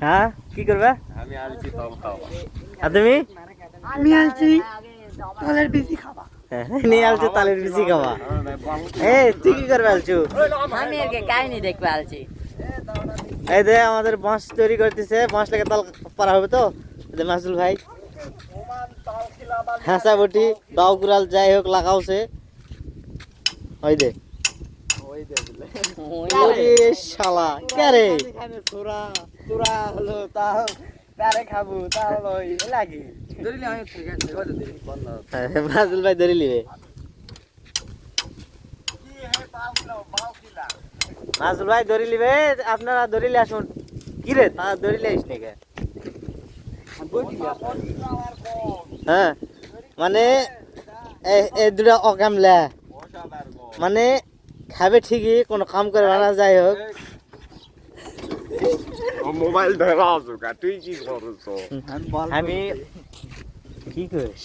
হ্যাঁ কি করবে? আমি আলছি তল খাওয়া। আর তুমি? আমি আলছি তালের বিচি খাবা। নিয়ে আলছো তালের বিচি খাওয়া। এ তুই কি করবে আলছু? আমি আর কাহিনী দেখবে আলছি। এই দে আমাদের বাঁশ তৈরি করতেছে, বাঁশ লেগে তাল পারা হবে তো। মাসুল ভাই হাসা বটি দাও কুড়াল যাই হোক লাগাওছে। ওই দে ওরে শালা কে রে? তোরা তোরা হলো তাও তারে খাবো তাও লই লাগি ধরিলে আমি ঠিক আছে কত দিন বন্ধ মাসুল ভাই ধরে নিবে। মাসুল ভাই ধরে নিবে, আপনারা ধরিলে আসুন। কি রে তা ধরিলে আইস নাকি? হ্যাঁ মানে এই দুটা অকামলা মানে খাবে ঠিকই, কোনো কাম করে না। যাই হোক মোবাইল ধরা আছো কা তুই কি করছ? আমি কি করিস?